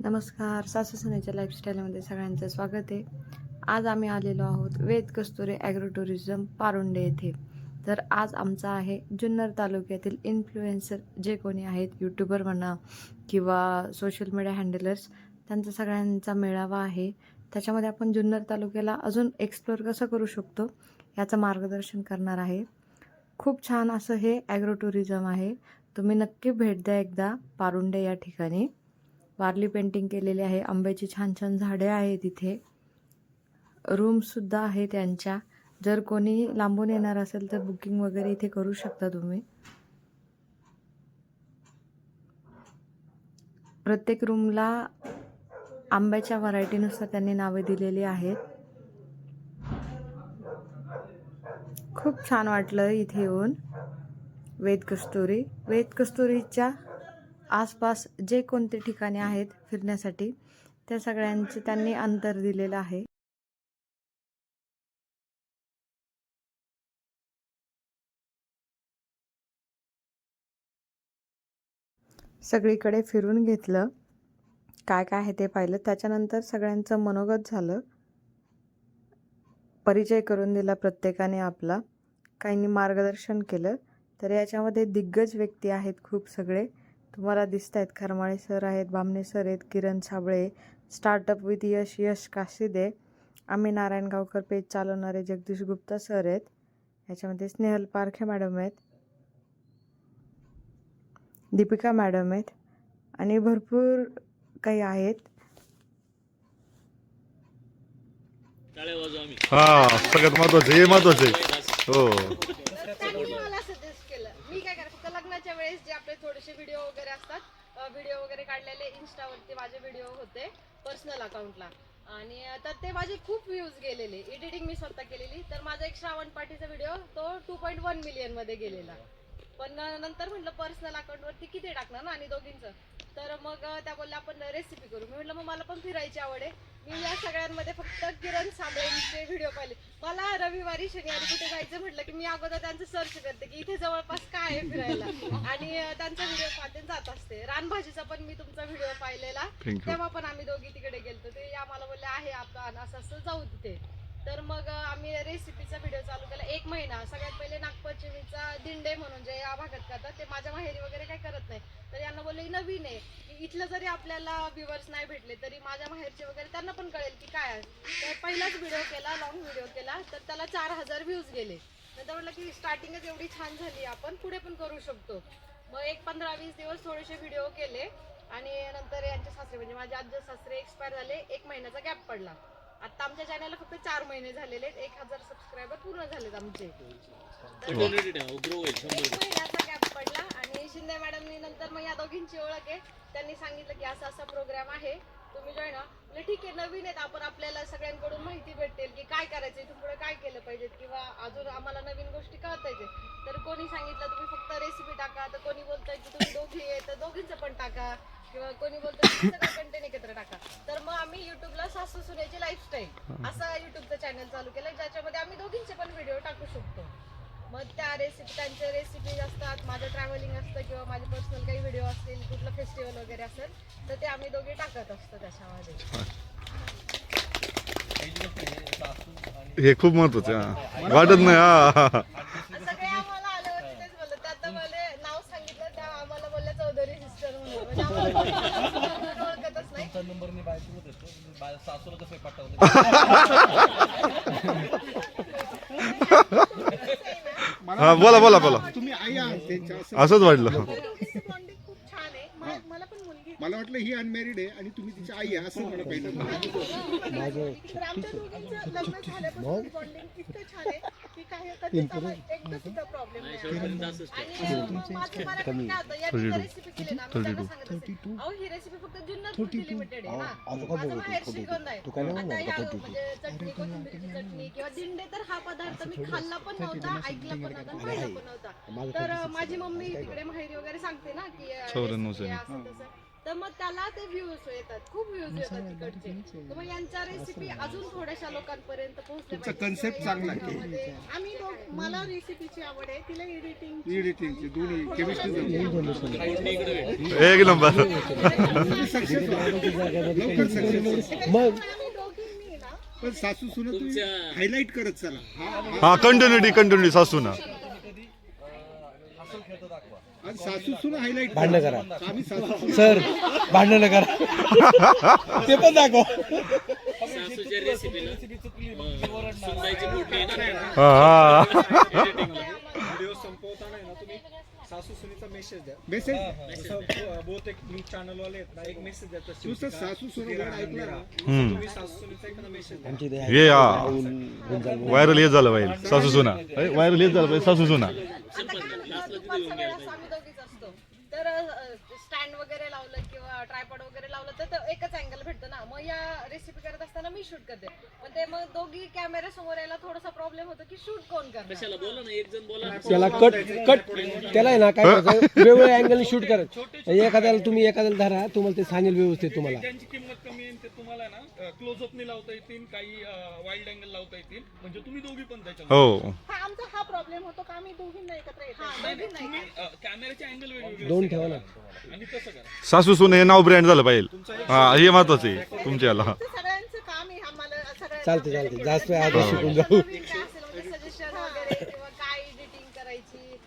नमस्कार, सासू सुनेच्या लाईफस्टाईलमध्ये सगळ्यांचं स्वागत आहे. आज आम्ही आलेलो आहोत वेद कस्तुरे ॲग्रो टुरिझम पारुंडे येथे. तर आज आमचा आहे जुन्नर तालुक्यातील इन्फ्लुएन्सर जे कोणी आहेत, यूट्यूबर म्हणा किंवा सोशल मीडिया हँडलर्स, त्यांचा सगळ्यांचा मेळावा आहे. त्याच्यामध्ये आपण जुन्नर तालुक्याला अजून एक्सप्लोअर कसं करू शकतो याचं मार्गदर्शन करणार आहे. खूप छान असं हे ॲग्रो टुरिझम आहे. तुम्ही नक्की भेट द्या एकदा पारुंडे या ठिकाणी. वारली पेंटिंग केलेली आहे, आंब्याची छान छान झाडे आहेत इथे, रूमसुद्धा आहे त्यांच्या. जर कोणी लांबून येणार असेल तर बुकिंग वगैरे इथे करू शकता तुम्ही. प्रत्येक रूमला आंब्याच्या व्हरायटीनुसार त्यांनी नावे दिलेली आहेत. खूप छान वाटलं इथे येऊन. वेद कस्तुरीच्या आसपास जे कोणते ठिकाणे आहेत फिरण्यासाठी त्या सगळ्यांचे त्यांनी अंतर दिलेलं आहे. सगळीकडे फिरून घेतलं, काय काय आहे ते पाहिलं. त्याच्यानंतर सगळ्यांचं मनोगत झालं, परिचय करून दिला प्रत्येकाने आपला, काहींनी मार्गदर्शन केलं. तर याच्यामध्ये दिग्गज व्यक्ती आहेत खूप सगळे, तुम्हाला दिसत आहेत. खरमाळे सर आहेत, बामणे सर आहेत, किरण साबळे, स्टार्टअप विथ यश काशिदे, आम्ही नारायण गावकर पेज चालवणारे जगदीश गुप्ता सर आहेत. याच्यामध्ये स्नेहल पारखे मॅडम आहेत, दीपिका मॅडम आहेत आणि भरपूर काही आहेत. सगळ्यात महत्वाचं हे महत्वाचं आहे. हो, मला सजेस्ट केलं मी काय करायचं, फक्त लग्नाच्या वेळेस जे आपले थोडेसे व्हिडिओ वगैरे असतात, व्हिडिओ वगैरे काढलेले इंस्टावरती माझे व्हिडिओ होते पर्सनल अकाउंटला, आणि तर ते माझे खूप व्ह्यूज गेलेले. एडिटिंग मी स्वतः केलेली. तर माझा एक श्रावण पाठीचा व्हिडिओ तो 2.1 मिलियन मध्ये गेलेला. पण नंतर म्हटलं पर्सनल अकाउंटवरती किती टाकणार ना, आणि दोघींचं. तर मग त्या बोलल्या आपण रेसिपी करू. मी म्हटलं मग मला पण फिरायची आवड आहे. मी या सगळ्यांमध्ये फक्त किरण साबळेंचे व्हिडिओ पाहिले. मला रविवारी शनिवारी कुठे जायचं म्हटलं की मी अगोदर त्यांचं सर्च करते की इथे जवळपास काय आहे फिरायला, आणि त्यांचा व्हिडिओ पाहते जात असते. रानभाजीचा पण मी तुमचा व्हिडिओ पाहिलेला, तेव्हा पण आम्ही दोघी तिकडे गेलतो. ते आम्हाला बोलले आहे आपण असं असं जाऊ तिथे. तर मग आम्ही रेसिपीचा व्हिडिओ चालू केला. 1 महिना सगळ्यात पहिले नागपंचमीचा दिंडे म्हणून जे या भागात करतात, ते माझ्या माहेरी वगैरे काही करत नाही. तर यांना बोलले नवीन आहे की इथलं जरी आपल्याला व्ह्युअर्स नाही भेटले तरी माझ्या माहेरचे वगैरे त्यांना पण कळेल की काय आहे. तर पहिलाच व्हिडिओ केला, लॉंग व्हिडिओ केला, तर त्याला 4000 व्ह्यूज गेले. नंतर म्हटलं की स्टार्टिंगच एवढी छान झाली, आपण पुढे पण करू शकतो. मग एक 15-20 दिवस थोडेसे व्हिडिओ केले, आणि नंतर यांचे सासरे म्हणजे माझे आजी सासरे एक्सपायर झाले. 1 महिन्याचा गॅप पडला. आता आमच्या चॅनलला फक्त 4 महिने झालेले आहेत. 1000 सबस्क्रायबर पूर्ण झालेत आमचे. 1 महिन्याचा गॅप पडला. आणि शिंदे मॅडमनी नंतर मग या दोघींची ओळख आहे, त्यांनी सांगितलं की असा असा प्रोग्राम आहे, तुम्ही जॉईन व्हा. म्हणजे ठीक आहे, नवीन आहेत आपण, आपल्याला सगळ्यांकडून माहिती भेटेल की काय करायचं, इथून पुढे काय केलं पाहिजे, किंवा अजून आम्हाला नवीन गोष्टी कळत पाहिजे. तर कोणी सांगितलं तुम्ही फक्त रेसिपी टाका, तर कोणी बोलतंय की तुम्ही दोघी आहे तर दोघींचं पण टाका, किंवा कोणी बोलतंय की सगळं कंटेंट एकत्र टाका. तर मग आम्ही युट्यूबला सासू सुनेची लाईफस्टाईल असा युट्यूबचं चॅनल चालू केलं, ज्याच्यामध्ये आम्ही दोघींचे पण व्हिडिओ टाकू शकतो. मग त्या रेसिपी, त्यांचे रेसिपीज असतात, माझं ट्रॅव्हलिंग असतं, किंवा माझे पर्सनल काही व्हिडिओ असतील, कुठलं फेस्टिवल वगैरे असेल तर ते आम्ही दोघे टाकत असतो त्याच्यामध्ये. हे खूप महत्वाचं आहे. वाटत नाही. सगळे आम्हाला आल्यावरती तेच बोलले. त्यात मला नाव सांगितलं, त्या आम्हाला बोलल्या चौधरी सिस्टर म्हणून. म्हणजे आम्हाला ओळखतच नाही. हा, बोला बोला बोला. तुम्ही आई आहात त्यांच्या, असंच वाटलं. बॉन्डिंग खूप छान आहे. मला पण मुलगी, मला वाटलं ही अनमॅरिड आहे आणि तुम्ही तिची आई आहे असं मला पाहिजे. तर आमच्या दोघींचं लग्न झाल्यापासून बॉन्डिंग इतकं छान आहे की काही कधीच आम्हाला एकदा सुद्धा प्रॉब्लेम नाही. आणि माझं मला पण काय होतं, यांनी रेसिपी केली ना, मी त्यांना सांगत असते, अहो ही रेसिपी फक्त जुन्नर लिमिटेड आहे ना, माझं माहेर श्रीगोंदा आहे. आता या म्हणजे चटणी, कोथिंबीरची चटणी किंवा दिंडे, तर हा पदार्थ मी खाल्ला पण नव्हता, ऐकला पण नव्हता, पाहिला पण नव्हता. तर माझी मम्मी तिकडे माहेरी वगैरे सांगते ना की 94 असं तसं, तर मग त्याला ते व्ह्यूज येतात, खूप व्ह्यूज येतात तिकडचे. तर मग यांच्या रेसिपी अजून थोड्याशा लोकांपर्यंत पोहोचल्या तुमचा पाहिजे. concept किंवा चांगला या आहे. व्हिडिओमध्ये आम्ही मला रेसिपीची आवड आहे, तिला एडिटिंग एडिटिंगचे दोन्ही केमिस्ट्री एक नंबर सक्सेस लवकर सक्सेस. मग आम्ही दोघींनी ना पण सासू सुना तुम्ही हायलाइट करत चला. हा कंटिन्युटी सासू ना आणि सासू सुना हायलाइट भांडणं करा. आम्ही सासू सुना सर भांडण करा ते पण दाखव. सासूच्या रेसिपीला सुंदायची फोडणी हा व्हिडिओ संपवताना आहे ना तुम्ही सासू सुनीचा मेसेज द्या. मेसेज जसं बहुतेक न्यूज चॅनल वाले आहेत ना, एक मेसेज देतात नुसतं सासू सुना वर्ड ऐकला ना, तुम्ही सासू सुनीचा एखादा मेसेज द्या. हे व्हायरल हे झालं पाहिजे सासू सुना व्हायरल हे झालं पाहिजे सासू सुना. दुपारचा वेळ असतो, आम्ही दोघीच असतो. तर स्टँड वगैरे लावलं किंवा ट्रायपॉड वगैरे लावलं तर एकच अँगल भेटतं ना. मग या रेसिपी करत असताना मी शूट करते, पण ते मग दोघी कॅमेरा समोर यायला थोडासा प्रॉब्लेम होतो की शूट कोण करणार. कशाला बोला ना, एक जण बोला. त्याला कट त्याला आहे ना काय करायचं, वेगवेगळ्या अँगल शूट करत. एखाद्याला तुम्ही एखाद्याला धरा, तुम्हाला ते सांगेल व्यवस्थित तुम्हाला. त्यांची किंमत कमी आहे ते तुम्हाला ना क्लोजअप ने लावता येतील, काही वाईल्ड अँगल लावता येतील, म्हणजे तुम्ही दोघी पण त्याच्यामध्ये. हो हा आमचा हा प्रॉब्लेम होतो का आम्ही दोघींना एकत्र येतो. तुम्ही कॅमेऱ्याचे अँगल वेगवेगळे दोन ठेवा ना. आणि तसं करा. सासू सुना हे नाव ब्रँड झालं पाहिजे. हा हे महत्वाचं आहे तुमच्या याला. ते सगळ्यांचं काम आहे आम्हाला सगळ्यांना. चालते जास्त आधी शिकून जाऊ. सजेशन वगैरे किंवा काय एडिटिंग करायची.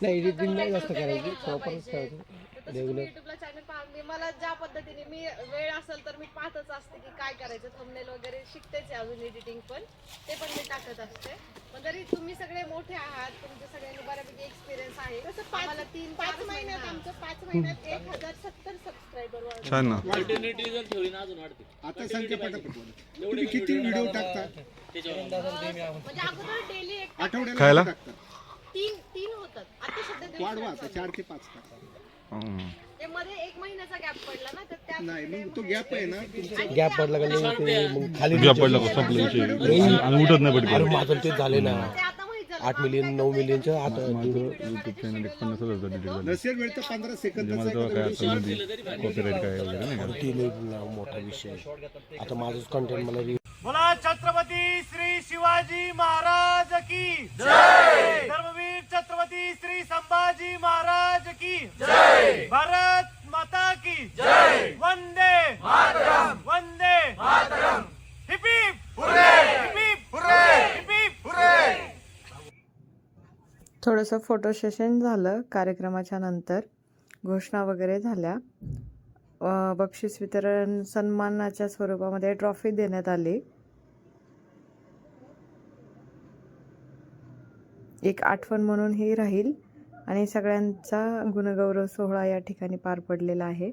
नाही, editing नाही जास्त करायची. वेगळं Properच पाहिजे. करायचं. तर तसं तुम्ही युट्यूबला चॅनल पहा. मला ज्या पद्धतीने मी वेळ असेल तर मी पाहतच असते की काय करायचं. थंबनेल वगैरे शिकतेच आहे अजून, एडिटिंग पण ते पण मी टाकत असते. पण जरी तुम्ही सगळे मोठे आहात, तुमच्या सगळ्यांनी बऱ्यापैकी एक्सपिरियन्स आहे. तसं आम्हाला 5 महिन्यात आमचं 5 महिन्यात 1070 सबस्क्रायबर वाढले. छान ना. ऑल्टरनेटिव्ह जर ठेवली ना अजून वाढते. आता सांगते पटापट बोला. तुम्ही किती व्हिडिओ टाकता त्याच्यावर म्हणजे अगोदर डेली एक आठवड्याला खायला? किती टाकता? तीन होतात. आता सध्या वाढवा दिवसात आता 4 ते 5 टाका. हम्म. ते मध्ये एक महिन्याचा गॅप पडला ना, तर त्यात नाही मग तो गॅप आहे ना तुमचा. गॅप पडला का नाही ते मग खाली गॅप पडला का संपला विषय आणि उठत नाही अरे पडते. माझं ते झाले ना ते आता माहित झालं. 8 मिलियन 9 मिलियनच्या आता माझं युट्यूब चॅनल 50,000 डिलीट झालं. नसेल वेळ तर 15 म्हणजे सेकंदाचा मला तेव्हा काय आहे. असेल कॉपीराईट काय वगैरे नाही का. ते लई मोठा विषय. आता माझंच कंटेंट मला बोला छत्रपती श्री शिवाजी महाराज की जय. धर्मवीर छत्रपती श्री संभाजी महाराज की जय. भारत माता की जय. वंदे मातरम. वंदे मातरम. Hip hip hurray. Hip hip hurray. Hip hip hurray. थोडंसं फोटो सेशन झालं कार्यक्रमाच्या नंतर. घोषणा वगैरे झाल्या. बक्षीस वितरण सन्मानाच्या स्वरूपामध्ये ट्रॉफी देण्यात आली. एक आठवण म्हणून ही राहील आणि सगळ्यांचा गुणगौरव सोहळा या ठिकाणी पार पडलेला आहे.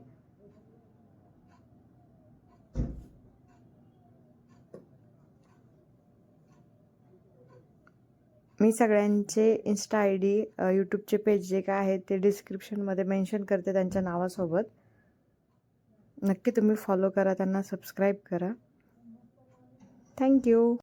मी सगळ्यांचे इन्स्टा आय डी, यूट्यूबचे पेज जे काय आहेत ते डिस्क्रिप्शनमध्ये मेन्शन करते त्यांच्या नावासोबत. नक्की तुम्ही फॉलो करा, त्यांना सबस्क्राईब करा. थँक्यू.